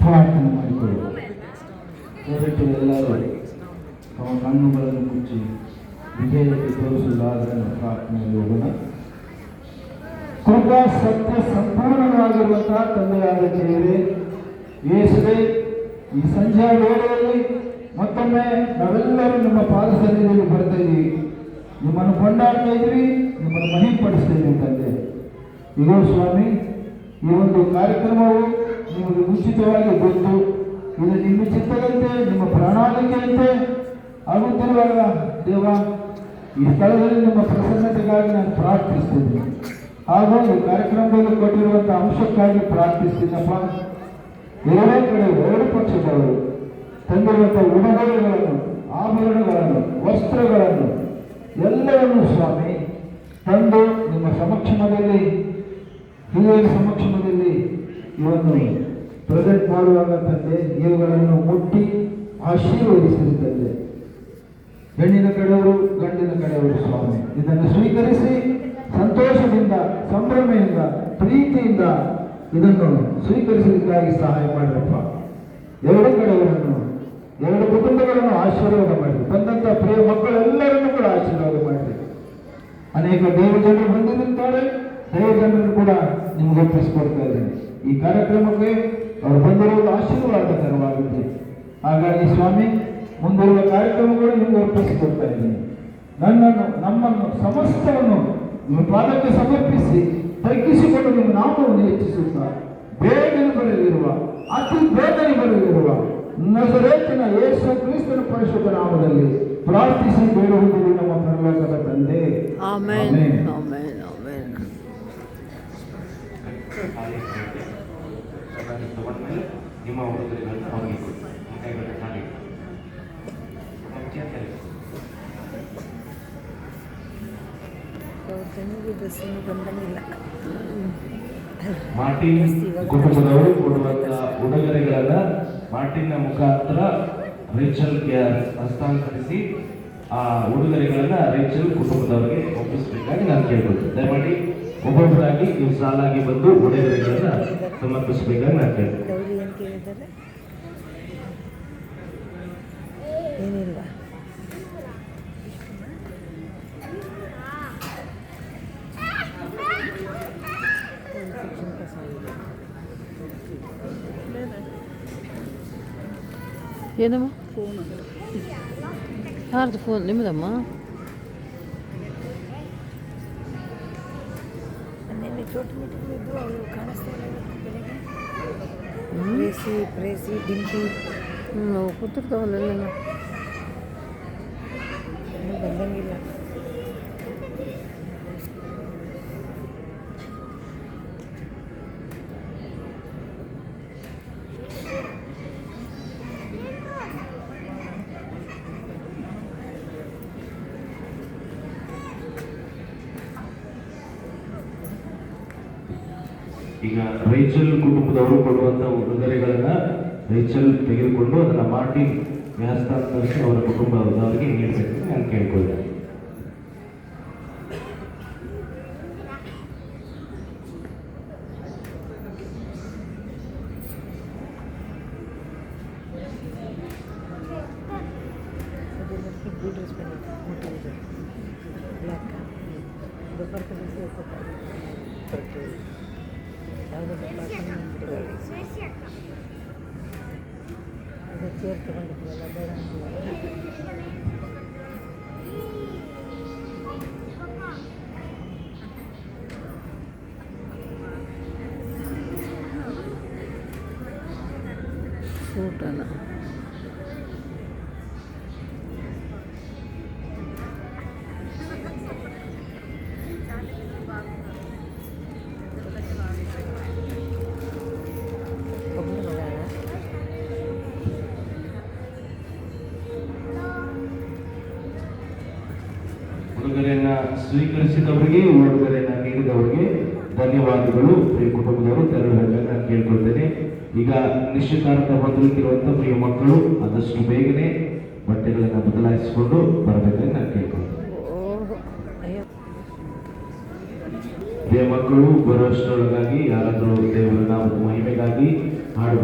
ಪ್ರಾರ್ಥನೆ ಮಾಡಿಕೊಳ್ಳಿ. ದಯವಿಟ್ಟು ಎಲ್ಲರೂ ತಮ್ಮ ಕಣ್ಣುಗಳನ್ನು ಮುಚ್ಚಿ ವಿಧೇಯತೆ ತೋರಿಸಲಾದರೆ ಪ್ರಾರ್ಥನೆಯಲ್ಲಿ ಹೋಗೋಣ. ಕೃಪಾ ಸತ್ಯ ಸಂಪೂರ್ಣವಾಗಿರುವಂತಹ ತಂದೆಯಾದ ದೇವರೇ, ಯೇಸುವೇ, ಈ ಸಂಧ್ಯಾ ವೇಳೆಯಲ್ಲಿ ಮತ್ತೊಮ್ಮೆ ನಾವೆಲ್ಲರೂ ನಿಮ್ಮ ಪಾದ ಸನ್ನಿಧಿಯಲ್ಲಿ ಬರ್ತಾ ಇದ್ದೀವಿ. ನಿಮ್ಮನ್ನು ಕೊಂಡಾಡ್ತಾ ಇದ್ದೀವಿ, ನಿಮ್ಮನ್ನು ಮಹಿಪಡಿಸ್ತಾ ಇದ್ದೀವಿ ತಂದೆ. ಇಗೋ ಸ್ವಾಮಿ, ಈ ಒಂದು ಕಾರ್ಯಕ್ರಮವು ನಿಮಗೆ ಉಚಿತವಾಗಿ ಗೊತ್ತು. ಇದು ನಿಮ್ಮ ಚಿತ್ತದಂತೆ, ನಿಮ್ಮ ಪ್ರಣಾಳಿಕೆಯಂತೆ ಆಗುತ್ತಿರುವಾಗ ದೇವ, ಈ ಸ್ಥಳದಲ್ಲಿ ನಿಮ್ಮ ಪ್ರಸನ್ನತೆಗಾಗಿ ನಾನು ಪ್ರಾರ್ಥಿಸ್ತೀನಿ. ಹಾಗೂ ಈ ಕಾರ್ಯಕ್ರಮದಲ್ಲಿ ಕೊಟ್ಟಿರುವಂಥ ಅಂಶಕ್ಕಾಗಿ ಪ್ರಾರ್ಥಿಸ್ತೀನಪ್ಪ. ಎರಡೇ ಕಡೆ ಎರಡು ಪಕ್ಷದವರು ತಂದಿರುವಂಥ ಉಡುಗೊರೆಗಳನ್ನು, ಆಭರಣಗಳನ್ನು, ವಸ್ತ್ರಗಳನ್ನು ಎಲ್ಲವನ್ನು ಸ್ವಾಮಿ ತಂದು ನಿಮ್ಮ ಸಮಕ್ಷಮದಲ್ಲಿ, ಹಿರಿಯರ ಸಮಕ್ಷಮದಲ್ಲಿ ಇವನ್ನು ಪ್ರೆಸೆಂಟ್ ಮಾಡುವಾಗ ತಂದೆ ಇವುಗಳನ್ನು ಮುಟ್ಟಿ ಆಶೀರ್ವದಿಸಿರಿ ತಂದೆ. ಹೆಣ್ಣಿನ ಕಡೆಯವರು, ಗಂಡಿನ ಕಡೆಯವರು ಸ್ವಾಮಿ ಇದನ್ನು ಸ್ವೀಕರಿಸಿ ಸಂತೋಷದಿಂದ, ಸಂಭ್ರಮೆಯಿಂದ, ಪ್ರೀತಿಯಿಂದ ಇದನ್ನು ಸ್ವೀಕರಿಸಲಿಕ್ಕಾಗಿ ಸಹಾಯ ಮಾಡಿರಪ್ಪ. ಎರಡು ಕಡೆಯವರನ್ನು, ಎರಡು ಕುಟುಂಬಗಳನ್ನು ಆಶೀರ್ವಾದ ಮಾಡಿರಿ. ಬಂದಂಥ ಪ್ರಿಯ ಮಕ್ಕಳೆಲ್ಲರನ್ನು ಕೂಡ ಆಶೀರ್ವಾದ ಮಾಡಿರಿ. ಅನೇಕ ದೇವಜನರು ಬಂದಿರುತ್ತಾರೆ, ದೇವಜನರು ಕೂಡ ನಿಮ್ಗೆ ಒಪ್ಪಿಸಿಕೊಡ್ತಾ ಇದ್ದೀನಿ. ಈ ಕಾರ್ಯಕ್ರಮಕ್ಕೆ ಅವರು ಬಂದಿರುವುದು ಆಶೀರ್ವಾದಕರವಾಗಿದೆ. ಹಾಗಾಗಿ ಸ್ವಾಮಿ, ಮುಂದಿರುವ ಕಾರ್ಯಕ್ರಮಗಳು ನಿಮ್ಗೆ ಒಪ್ಪಿಸಿಕೊಡ್ತಾ ಇದ್ದೀನಿ. ನಮ್ಮನ್ನು ಸಮಸ್ತವನ್ನು ನಿಮ್ಮ ಪಾದಕ್ಕೆ ಸಮರ್ಪಿಸಿ ತಗ್ಗಿಸಿಕೊಂಡು ನಿಮ್ಮ ನಾಮವನ್ನು ಹೆಚ್ಚಿಸುತ್ತಾ ಬೇಗನೆ ಬರಲಿರುವ, ಅತಿ ಬೇಗನೆ ಬರಲಿರುವ ನಜರೇತಿನ ಯೇಸು ಕ್ರಿಸ್ತನ ಪರಿಶುದ್ಧ ನಾಮದಲ್ಲಿ ಪ್ರಾರ್ಥಿಸಿ ಬೇಡುವುದು ನಮ್ಮ ಪರಲೋಕದ ತಂದೆ. ಆಮೆನ್. ಆಮೆನ್. ಆಮೆನ್. ನಿಮ್ಮ ಹುಡುಗರಿಗೆ ಅವರಿಗೆ ಮಾರ್ಟಿನ್ ಕುಟುಂಬದವರು ಕೊಡುವಂತಹ ಉಡುಗೊರೆಗಳನ್ನ ಮಾರ್ಟಿನ್ನ ಮುಖಾಂತರ ರೇಚಲ್ಗೆ ಹಸ್ತಾಂತರಿಸಿ ಆ ಉಡುಗೊರೆಗಳನ್ನ ರೇಚಲ್ ಕುಟುಂಬದವರಿಗೆ ಒಪ್ಪಿಸಬೇಕಾಗಿ ನಾನು ಕೇಳ್ಕೊಳ್ತೀನಿ. ದಯಮಾಡಿ ಒಬ್ಬೊಬ್ಬರಾಗಿ ನೀವು ಸಾಲಾಗಿ ಬಂದು ಉಡುಗೊರೆಗಳನ್ನ ಸಮರ್ಪಿಸಬೇಕಾಗಿ ನಾನು ಕೇಳ್ತೀನಿ. ಏನಿಲ್ಲ, ಏನಮ್ಮ ಫೋನ್? ಯಾರ್ದು ಫೋನ್? ನಿಮ್ಮದಮ್ಮ? ಪ್ರೇಸಿ ಡಿಂಪಿ ಕೂತಿರ್ತಾವಲ್ಲ, ಬಂದಂಗಿಲ್ಲ. ಈಗ ರೈಚಲ್ ಕುಟುಂಬದವರು ಕೊಡುವಂತಹ ಉಡುಗೊರೆಗಳನ್ನ ರೈಚಲ್ ತೆಗೆದುಕೊಂಡು ಅದನ್ನ ಮಾರ್ಟಿನ್ ಹಸ್ತಾಂತರಿಸಿ ಅವರ ಕುಟುಂಬದವರಿಗೆ ನೀಡಬೇಕು ನಾನು ಕೇಳ್ಕೊಳ್ತೇನೆ. ಚೇರ್ ತಗೊಂಡಿದ್ವಲ್ಲ, ಬೇಡ ಸೂಟಲ್ಲ. ಉಡುಗೊರೆಯನ್ನ ಸ್ವೀಕರಿಸಿದವರಿಗೆ, ಉಡುಗೊರೆಯನ್ನ ನೀಡಿದವರಿಗೆ ಧನ್ಯವಾದಗಳು. ಪ್ರಿಯ ಕುಟುಂಬದವರು ತೆರಳಬೇಕಾಗಿ ನಾನು ಕೇಳ್ಕೊಳ್ತೇನೆ. ಈಗ ನಿಶ್ಚಿತಾರ್ಥ ಹೊಂದಲಿಕ್ಕಿರುವಂತಹ ಪ್ರಿಯ ಮಕ್ಕಳು ಆದಷ್ಟು ಬೇಗನೆ ಬಟ್ಟೆಗಳನ್ನ ಬದಲಾಯಿಸಿಕೊಂಡು ಬರಬೇಕಾಗಿ ನಾನು ಕೇಳ್ಕೊಳ್ತೇನೆ. ಪ್ರಿಯ ಮಕ್ಕಳು ಬರುವಷ್ಟರೊಳಗಾಗಿ ಯಾರಾದರೂ ದೇವರ ನಾಮದ ಮಹಿಮೆಗಾಗಿ ಹಾಡು